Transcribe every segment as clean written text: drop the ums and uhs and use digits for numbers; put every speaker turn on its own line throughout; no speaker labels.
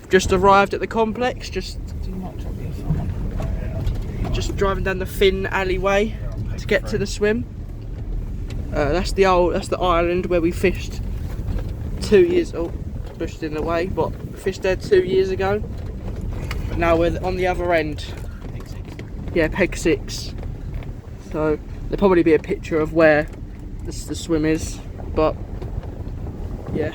just arrived at the complex, just driving down the thin alleyway to get to the swim. That's the island where we fished 2 years. Oh, pushed in the way, but we fished there 2 years ago. But now we're on the other end. Yeah, Peg 6. So there'll probably be a picture of where the swim is, but yeah.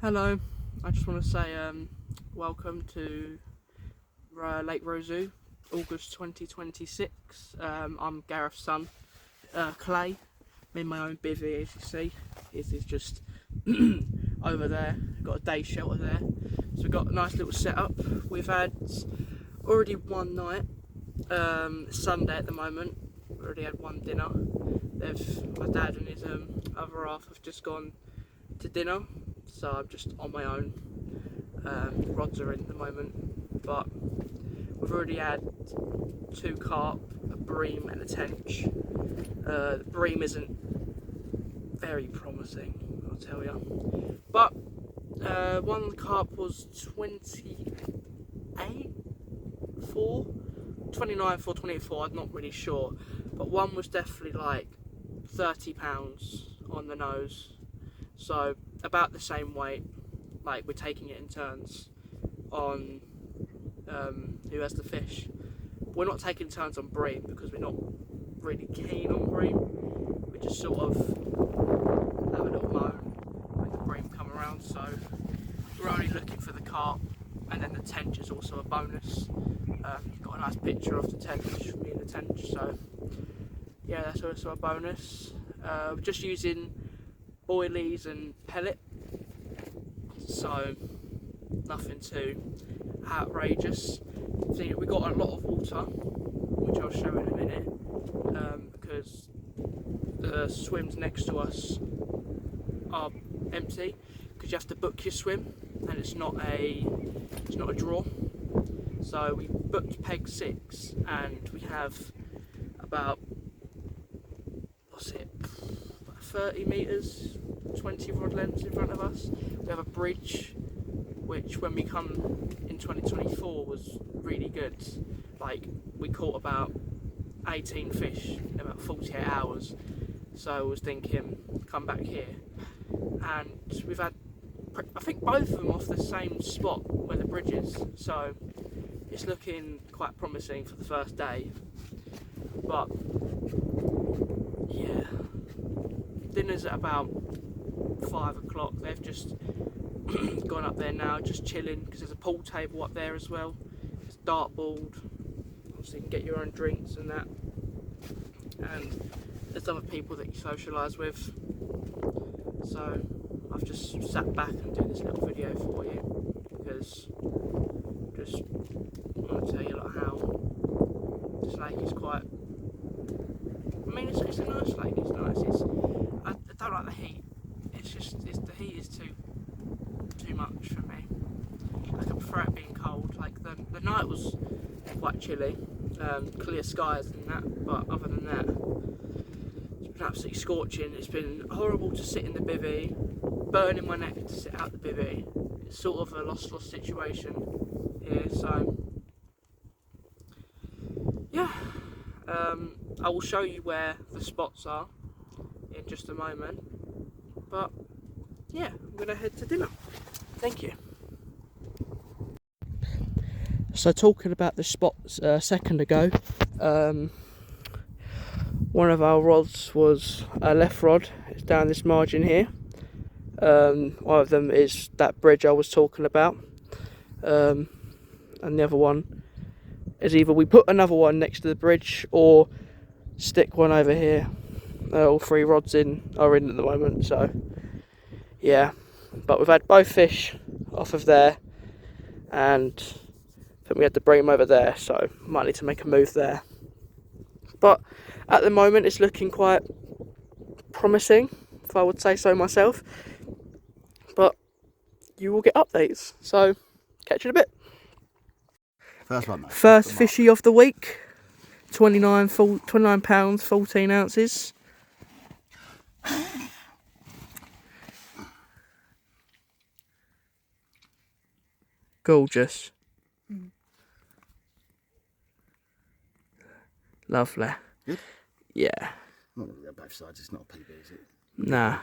Hello, I just want to say welcome to Lake Roseau, August 2026. I'm Gareth's son, Clay. I'm in my own bivvy, as you see. His is just over there. Got a day shelter there. So we've got a nice little setup. We've had already one night, Sunday at the moment. We already had one dinner. My dad and his other half have just gone to dinner. So I'm just on my own. Rods are in at the moment, but we've already had 2 carp, a bream and a tench. The bream isn't very promising, I'll tell you, but one carp was 28, 4, 29, 4, 24, I'm not really sure, but one was definitely like 30 pounds on the nose. So about the same weight, like we're taking it in turns on who has the fish. We're not taking turns on bream because we're not really keen on bream. We just sort of have a little moan when the bream come around. So we're only looking for the carp, and then the tench is also a bonus. Got a nice picture of the tench, me and the tench. So yeah, that's also a bonus. We're just using boilies and pellet, so nothing too outrageous. We got a lot of water, which I'll show in a minute, because the swims next to us are empty because you have to book your swim, and it's not a draw. So we booked Peg 6, and we have about 30 metres, 20 rod lengths in front of us. We have a bridge, which when we come in 2024 was really good. Like, we caught about 18 fish in about 48 hours. So I was thinking, come back here. And we've had, I think both of them off the same spot where the bridge is. So it's looking quite promising for the first day. But yeah, dinner's at about 5 o'clock. They've just gone up there now, just chilling, because there's a pool table up there as well. It's dartboard, so you can get your own drinks and that. And there's other people that you socialise with. So I've just sat back and do this little video for you, because just want to tell you like how this lake is quite. I mean, it's a nice lake. It's nice. I don't like the heat. The heat is too much for me. Like, I prefer it being cold. Like the night was quite chilly, clear skies and that. But other than that, it's been absolutely scorching. It's been horrible to sit in the bivvy, burning my neck to sit out the bivvy. It's sort of a lost situation here. So yeah, I will show you where the spots are in just a moment. But yeah, I'm gonna head to dinner. Thank you. So talking about the spots a second ago, one of our rods was a left rod. It's down this margin here. One of them is that bridge I was talking about, and the other one is either we put another one next to the bridge or stick one over here. All three rods are in at the moment, so yeah. But we've had both fish off of there, and I think we had to bring them over there, so might need to make a move there. But at the moment it's looking quite promising, if I would say so myself. But you will get updates, so catch you in a bit.
First one, mate.
First fishy of the week, 29 pounds, 14 ounces. Gorgeous. Lovely.
Good?
Yeah.
Not going to go both sides, it's not a PB, is it?
Nah.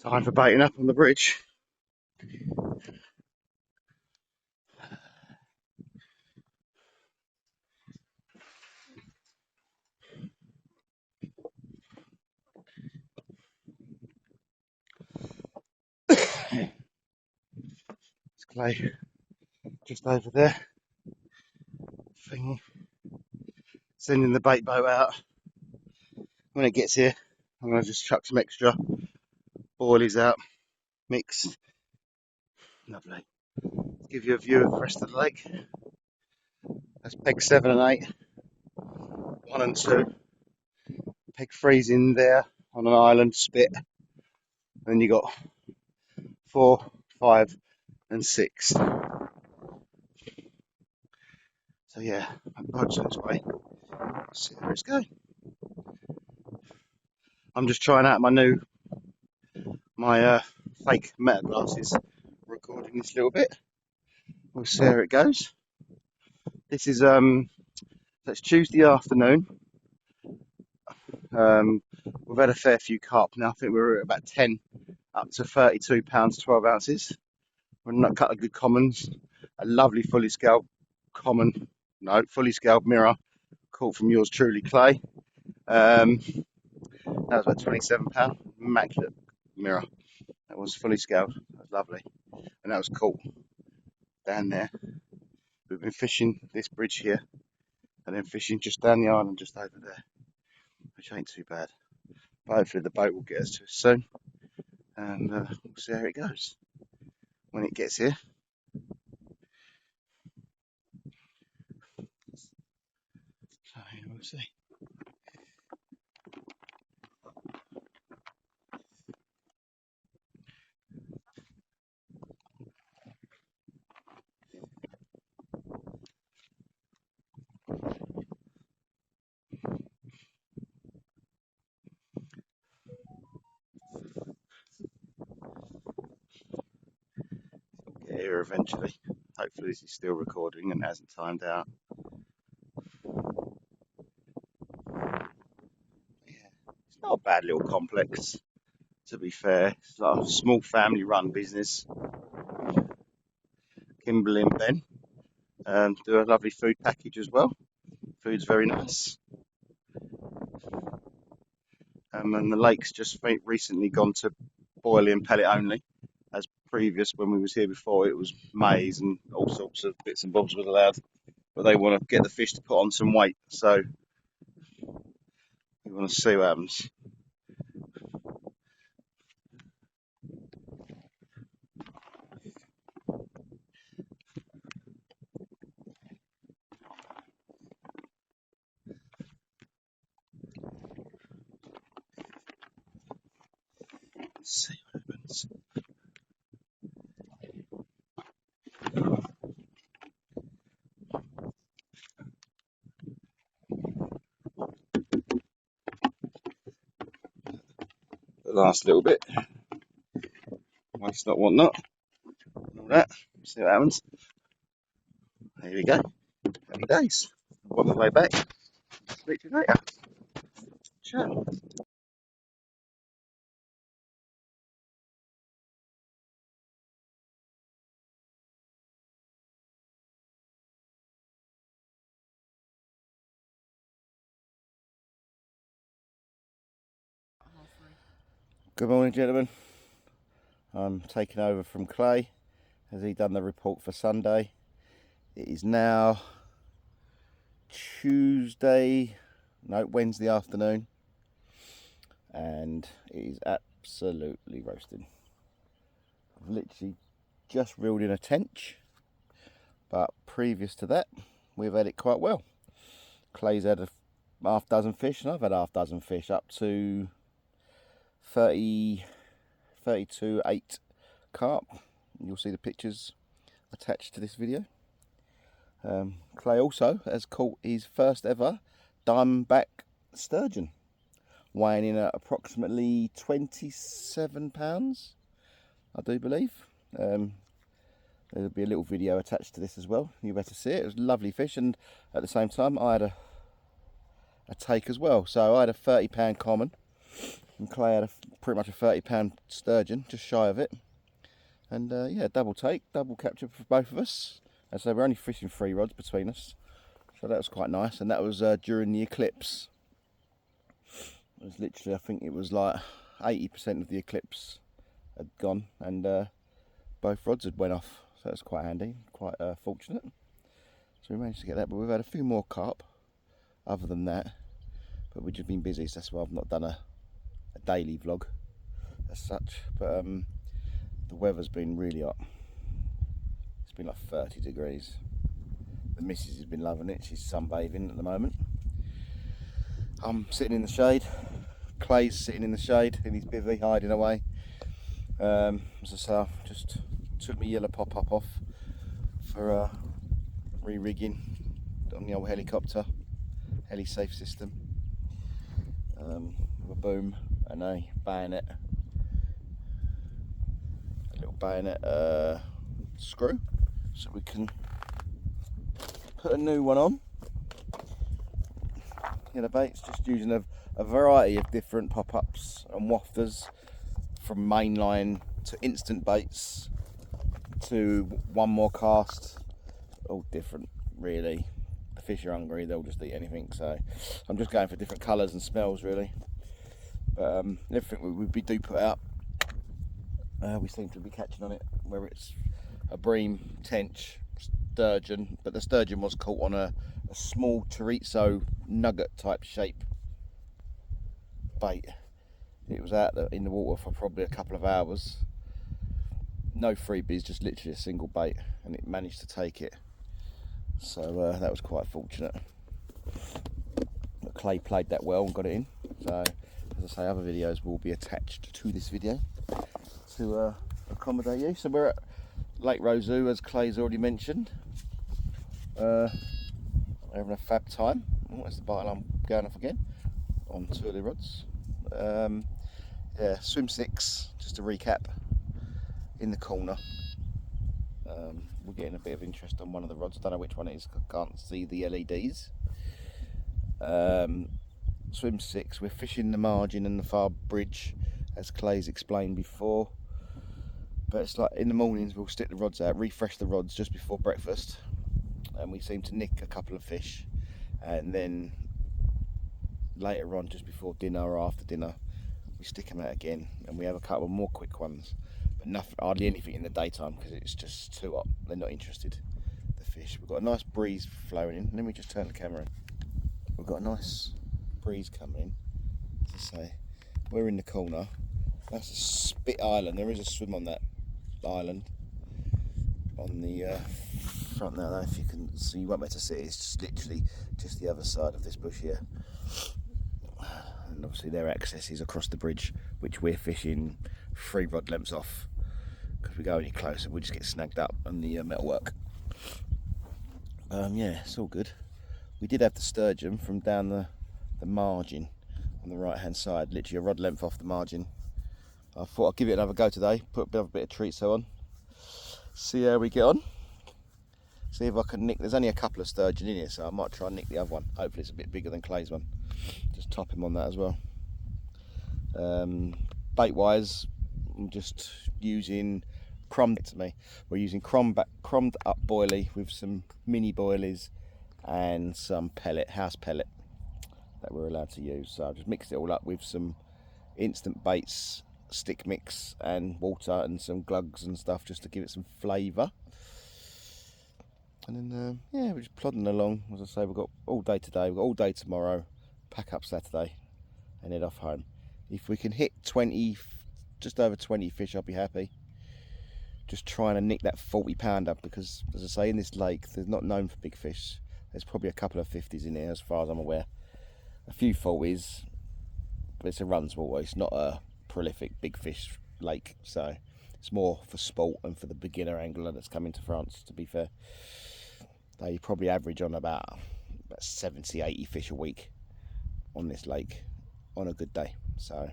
Time for baiting up on the bridge. It's clay just over there. Thingy. Sending the bait boat out. When it gets here, I'm going to just chuck some extra boilies out, mix. Lovely. Give you a view of the rest of the lake. That's peg 7 and 8, 1 and 2. Peg 3's in there on an island spit. Then you got 4, 5 and 6. So yeah, my boat's on its way. Let's see where it's going. I'm just trying out my fake meta glasses, recording this little bit. We'll see how it goes. This is that's Tuesday afternoon. We've had a fair few carp now. I think we're at about 10 up to 32 pounds 12 ounces. We're not a couple of good commons, a lovely fully scaled fully scaled mirror caught from yours truly, Clay. That was about 27 pound, immaculate mirror. That was fully scaled. That was lovely, and that was caught down there. We've been fishing this bridge here, and then fishing just down the island, just over there, which ain't too bad. But hopefully the boat will get us to us soon, and we'll see how it goes when it gets here. So we'll see. Get here eventually. Hopefully this is still recording and hasn't timed out. Yeah, it's not a bad little complex, to be fair. It's like a small family run business. Kimberly and Ben do a lovely food package as well. Food's very nice. and the lake's just recently gone to boiling pellet only. As previous, when we was here before, it was maize and all sorts of bits and bobs was allowed. But they want to get the fish to put on some weight, so we want to see what happens. See what happens. The last little bit. Waste not, want not. All that. See what happens. There we go. Happy days. I'm on the way back. Speak to you later. Ciao. Good morning, gentlemen. I'm taking over from Clay as he done the report for Sunday. It is now Wednesday afternoon, and it is absolutely roasting. I've literally just reeled in a tench, but previous to that, we've had it quite well. Clay's had a half dozen fish, and I've had half dozen fish up to 32.8 carp. You'll see the pictures attached to this video. Clay also has caught his first ever diamondback sturgeon, weighing in at approximately 27 pounds, I do believe. There'll be a little video attached to this as well. You better see it. It was a lovely fish, and at the same time I had a take as well. So I had a 30-pound common, and Clay had pretty much a 30-pound sturgeon, just shy of it. And yeah, double take, double capture for both of us. And so we're only fishing 3 rods between us, so that was quite nice. And that was during the eclipse. It was literally, I think it was like 80% of the eclipse had gone, and both rods had went off. So that's quite handy, quite fortunate. So we managed to get that, but we've had a few more carp other than that. But we've just been busy, so that's why I've not done a daily vlog as such. But the weather's been really hot. It's been like 30 degrees. The missus has been loving it. She's sunbathing at the moment. I'm sitting in the shade. Clay's sitting in the shade in his bivvy, hiding away. As I say, I just took my yellow pop-up off for re-rigging on the old helicopter, heli-safe system. With a boom and a bayonet, a little bayonet screw, so we can put a new one on. The baits, just using a variety of different pop-ups and wafters, from mainline to instant baits to one more cast, all different really. The fish are hungry, they'll just eat anything, so I'm just going for different colours and smells really. But everything we do put out, we seem to be catching on it, whether it's a bream, tench, sturgeon, but the sturgeon was caught on a small chorizo nugget type shape bait. It was out in the water for probably a couple of hours, no freebies, just literally a single bait, and it managed to take it. So that was quite fortunate. But Clay played that well and got it in. So as I say, other videos will be attached to this video to accommodate you. So we're at Lake Roseau, as Clay's already mentioned. We're having a fab time. Oh, that's the bite alarm going off again on 2 of the rods. Yeah, swim 6, just to recap, in the corner. We're getting a bit of interest on one of the rods. I don't know which one it is, I can't see the LEDs. Swim 6, we're fishing the margin and the far bridge, as Clay's explained before. But it's like in the mornings we'll stick the rods out, refresh the rods just before breakfast, and we seem to nick a couple of fish. And then later on, just before dinner or after dinner,
we stick them out again, and we have a couple of more quick ones, but nothing, hardly anything in the daytime because it's just too hot. They're not interested, the fish. We've got a nice breeze flowing in. Let me just turn the camera in. We've got a nice breeze coming in. As I say, we're in the corner. That's a spit island. There is a swim on that island on the front there. I don't know if you can see, you won't be able to see it. It's just literally just the other side of this bush here. And obviously their access is across the bridge, which we're fishing 3 rod lengths off, because we go any closer we just get snagged up on the metalwork. Yeah, it's all good. We did have the sturgeon from down the margin on the right hand side, literally a rod length off the margin. I thought I'd give it another go today, put a bit of treat on, see how we get on, see if I can nick. There's only a couple of sturgeon in here, so I might try and nick the other one. Hopefully it's a bit bigger than Clay's one. Just top him on that as well. Bait wise, I'm just using we're using crumbed up boilie with some mini boilies and some house pellet that we're allowed to use. So I've just mixed it all up with some instant baits, stick mix and water and some glugs and stuff, just to give it some flavour. And then yeah, we're just plodding along. As I say, we've got all day today, we've got all day tomorrow, pack up Saturday and head off home. If we can hit 20, just over 20 fish, I'll be happy. Just trying to nick that 40 pounder, because as I say, in this lake they're not known for big fish. There's probably a couple of 50s in here as far as I'm aware, a few 40s, but it's a runs water, it's not a prolific big fish lake, so it's more for sport and for the beginner angler that's coming to France. To be fair, they probably average on about 70-80 fish a week on this lake on a good day. So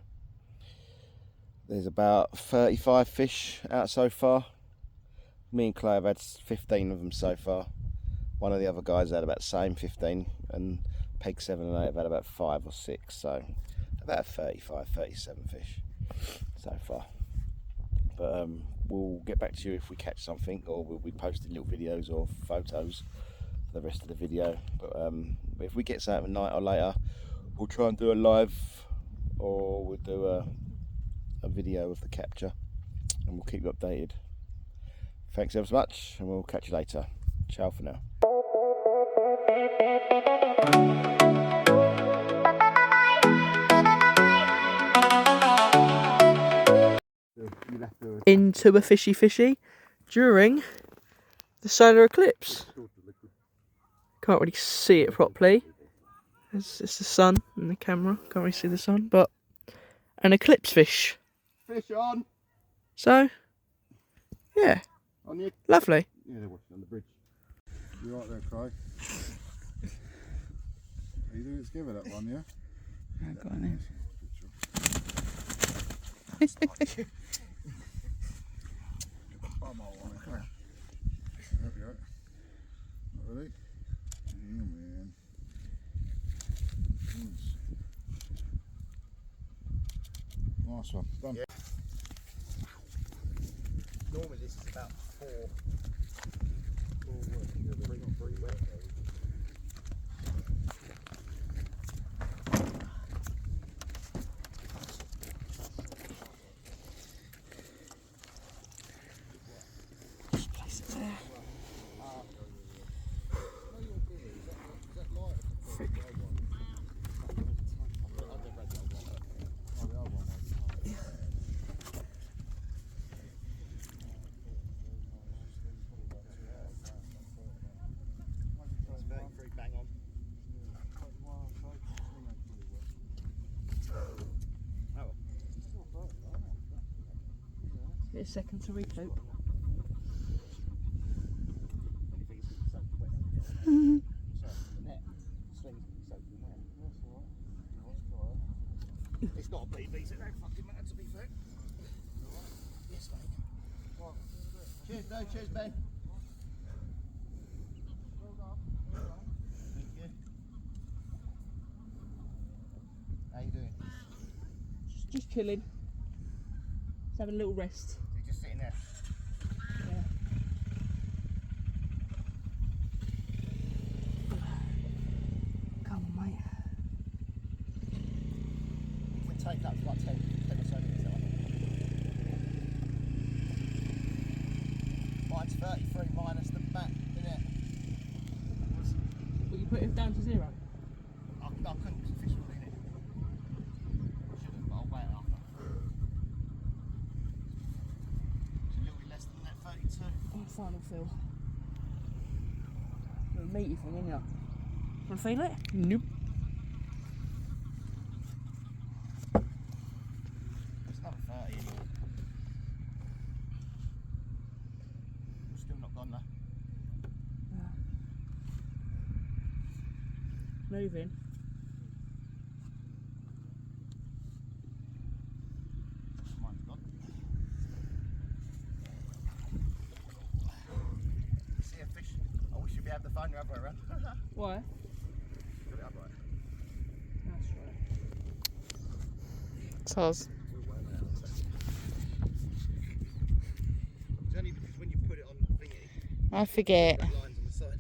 there's about 35 fish out so far. Me and Clay have had 15 of them so far. One of the other guys had about the same 15, and Peg 7 and 8 have had about 5 or 6, so about 35, 37 fish so far. But we'll get back to you if we catch something, or we'll be posting little videos or photos for the rest of the video. But if we get something at night or later, we'll try and do a live, or we'll do a video of the capture, and we'll keep you updated. Thanks ever so much, and we'll catch you later. Ciao for now.
Into a fishy during the solar eclipse. Can't really see it properly. It's the sun in the camera. Can't really see the sun, but an eclipse fish.
Fish on!
So, yeah,
On the,
lovely.
yeah, they're watching on the bridge.
You right there, Craig? Are you doing it together, that one, yeah?
I've got it.
There we go. Ready? Yeah, man. Nice one. Done.
Yeah. Normally this is about 4 3 wet.
Just place it there. Get a second to recoup.
It's not a BB, so it don't fucking matter, to be fair. Yes, mate. Cheers, no, cheers, Ben. Thank you. How you doing?
Just chilling. Just having a little rest.
You're just sitting there.
Yeah. Come on, mate.
take up to like 10 or so minutes. Mine's 33 minus the back, isn't it?
But you put it down to 0?
I couldn't fish within it. Should have, but I'll weigh it after. It's a little bit less than that, 32.
Oh, final feel. Little meaty thing, isn't ya? Want to feel it? Nope.
It's another 30 anyway. It's still not gone though.
Moving.
Mine's gone. See a fish. I wish you'd be able to find your other way around.
Why?
Put it upright.
That's right.
Soz.
It's only because when you put it on thingy,
I forget.
red lines on the side.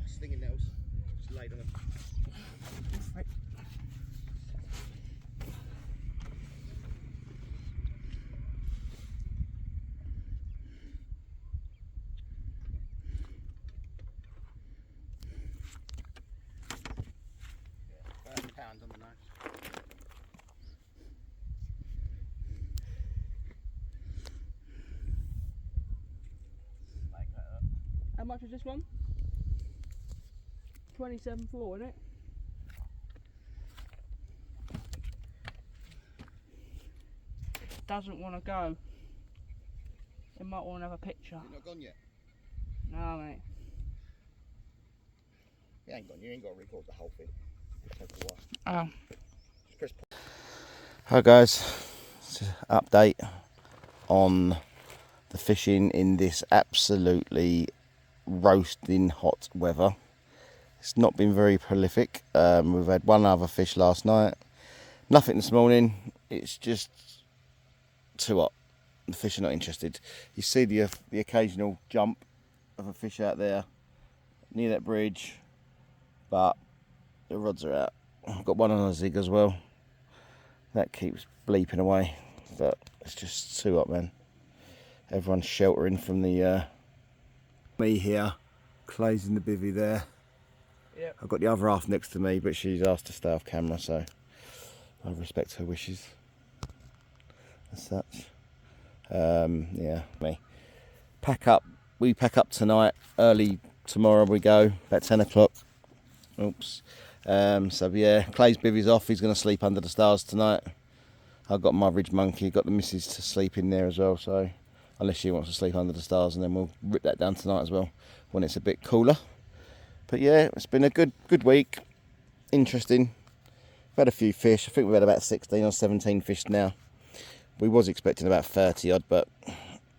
Stinging nails. Just laid on them.
Right.
£30 on the nose. Like that.
How much is this one? 27.4, isn't it? Doesn't want to go. It might want to have a picture.
Is it not gone yet?
No, mate.
It ain't gone. You ain't got to record the whole thing. It'll take a while.
Oh.
Just press pause. Hi guys, it's an update on the fishing in this absolutely roasting hot weather. It's not been very prolific. We've had one other fish last night, nothing this morning. It's just too hot. The fish are not interested. You see the occasional jump of a fish out there near that bridge, but the rods are out. I've got one on a zig as well. That keeps bleeping away, but it's just too hot, man. Everyone's sheltering from the me here. Clay's in the bivvy there.
Yep.
I've got the other half next to me, but she's asked to stay off camera, so I respect her wishes as such. Yeah, me. Pack up. We pack up tonight. Early tomorrow we go, about 10 o'clock. Oops. So yeah, Clay's bivvy's off. He's going to sleep under the stars tonight. I've got my ridge monkey. Got the missus to sleep in there as well. So unless she wants to sleep under the stars, and then we'll rip that down tonight as well when it's a bit cooler. But yeah, it's been a good week. Interesting. We've had a few fish. I think we've had about 16 or 17 fish now. We was expecting about 30 odd, but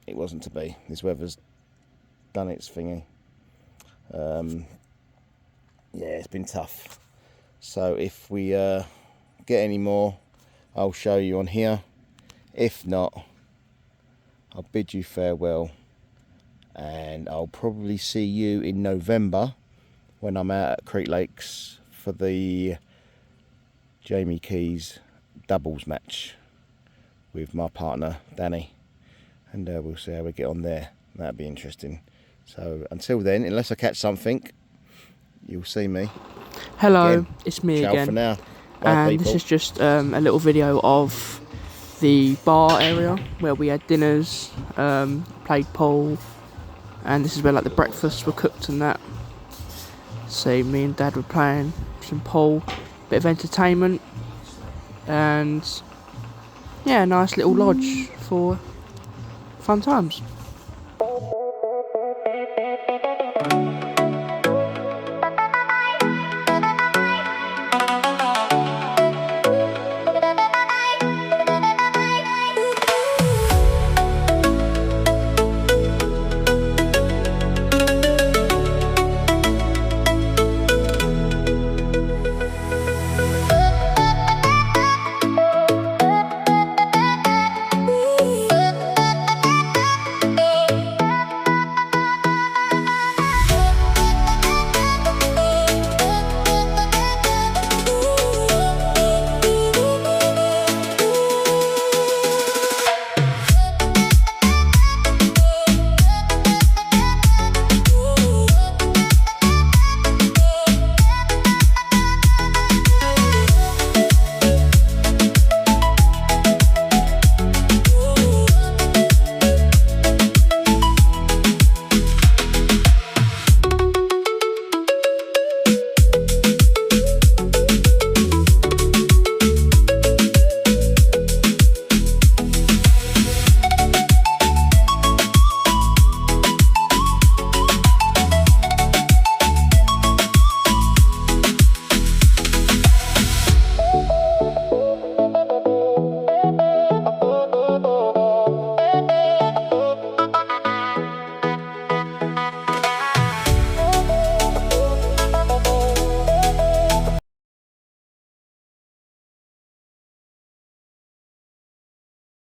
it wasn't to be. This weather's done its thingy. Yeah, it's been tough. So if we get any more, I'll show you on here. If not, I'll bid you farewell, and I'll probably see you in November when I'm out at Creek Lakes for the Jamie Keys doubles match with my partner Danny, and we'll see how we get on there. That'll be interesting. So until then, unless I catch something, you'll see me.
Hello,
Again.
it's me
Ciao
again.
for now. Bye,
And
people.
this is just a little video of the bar area where we had dinners, played pool, and this is where like the breakfasts were cooked and that. See, me and Dad were playing some pool, bit of entertainment, and yeah, nice little lodge for fun times.